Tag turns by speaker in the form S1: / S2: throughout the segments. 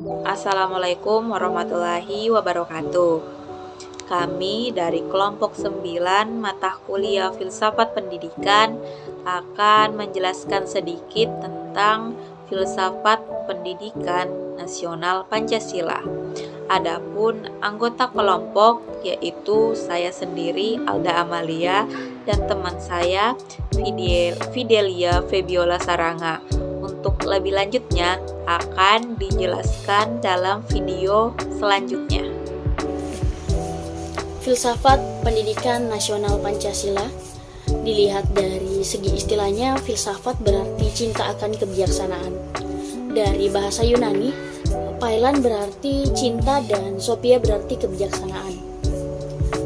S1: Assalamualaikum warahmatullahi wabarakatuh. Kami dari kelompok 9 mata kuliah Filsafat Pendidikan akan menjelaskan sedikit tentang filsafat pendidikan nasional Pancasila. Adapun anggota kelompok yaitu saya sendiri Alda Amalia dan teman saya Fidelia Febiola Saranga. Untuk lebih lanjutnya akan dijelaskan dalam video selanjutnya.
S2: Filsafat Pendidikan Nasional Pancasila dilihat dari segi istilahnya, filsafat berarti cinta akan kebijaksanaan. Dari bahasa Yunani, Pailan berarti cinta dan Sophia berarti kebijaksanaan.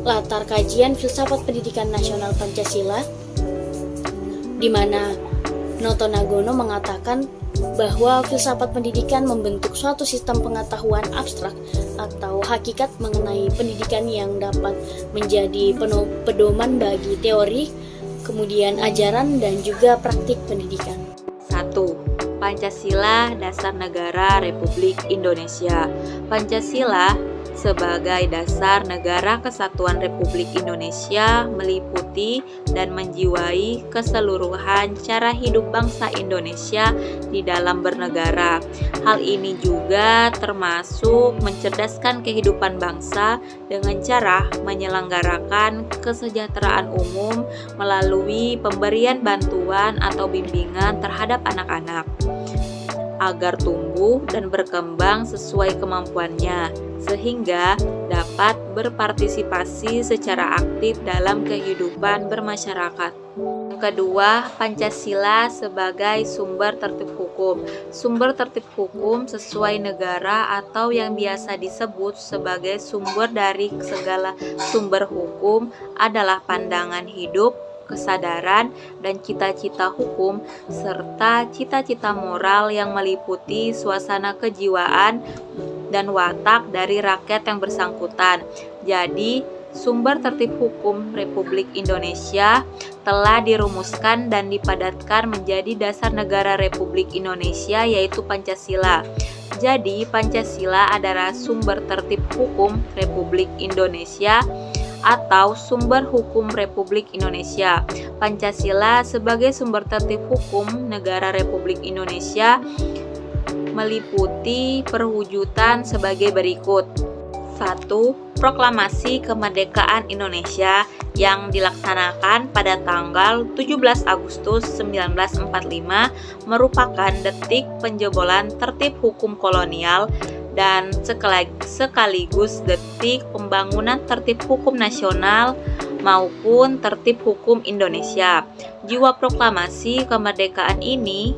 S2: Latar kajian filsafat pendidikan nasional Pancasila, di mana Noto Nagono mengatakan bahwa filsafat pendidikan membentuk suatu sistem pengetahuan abstrak atau hakikat mengenai pendidikan yang dapat menjadi pedoman bagi teori, kemudian ajaran dan juga praktik pendidikan.
S1: 1. Pancasila Dasar Negara Republik Indonesia. Pancasila sebagai dasar negara kesatuan Republik Indonesia meliputi dan menjiwai keseluruhan cara hidup bangsa Indonesia di dalam bernegara. Hal ini juga termasuk mencerdaskan kehidupan bangsa dengan cara menyelenggarakan kesejahteraan umum melalui pemberian bantuan atau bimbingan terhadap anak-anak agar tumbuh dan berkembang sesuai kemampuannya, sehingga dapat berpartisipasi secara aktif dalam kehidupan bermasyarakat. Yang kedua, Pancasila sebagai sumber tertib hukum. Sumber tertib hukum sesuai negara atau yang biasa disebut sebagai sumber dari segala sumber hukum adalah pandangan hidup, kesadaran, dan cita-cita hukum, serta cita-cita moral yang meliputi suasana kejiwaan dan watak dari rakyat yang bersangkutan. Jadi, sumber tertib hukum Republik Indonesia telah dirumuskan dan dipadatkan menjadi dasar negara Republik Indonesia, yaitu Pancasila. Jadi, Pancasila adalah sumber tertib hukum Republik Indonesia atau sumber hukum Republik Indonesia. Pancasila sebagai sumber tertib hukum negara Republik Indonesia meliputi perwujudan sebagai berikut. 1. Proklamasi Kemerdekaan Indonesia yang dilaksanakan pada tanggal 17 Agustus 1945 merupakan detik penjebolan tertib hukum kolonial dan sekaligus detik pembangunan tertib hukum nasional maupun tertib hukum Indonesia. Jiwa proklamasi kemerdekaan ini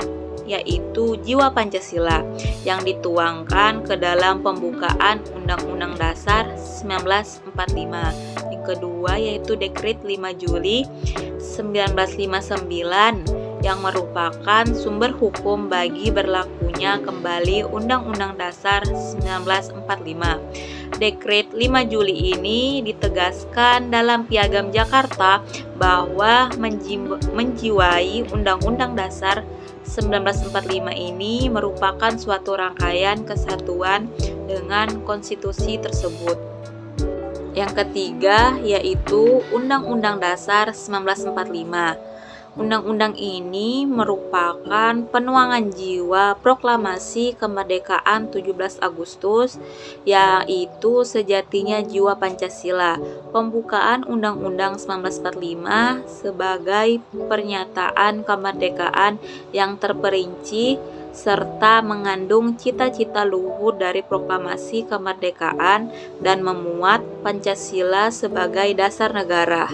S1: yaitu jiwa Pancasila yang dituangkan ke dalam pembukaan Undang-Undang Dasar 1945. Yang kedua yaitu Dekret 5 Juli 1959 yang merupakan sumber hukum bagi berlakunya kembali Undang-Undang Dasar 1945. Dekret 5 Juli ini ditegaskan dalam Piagam Jakarta bahwa menjiwai Undang-Undang Dasar 1945 ini merupakan suatu rangkaian kesatuan dengan konstitusi tersebut. Yang ketiga yaitu Undang-Undang Dasar 1945. Undang-undang ini merupakan penuangan jiwa proklamasi kemerdekaan 17 Agustus, yaitu sejatinya jiwa Pancasila. Pembukaan Undang-Undang 1945 sebagai pernyataan kemerdekaan yang terperinci serta mengandung cita-cita luhur dari proklamasi kemerdekaan dan memuat Pancasila sebagai dasar negara.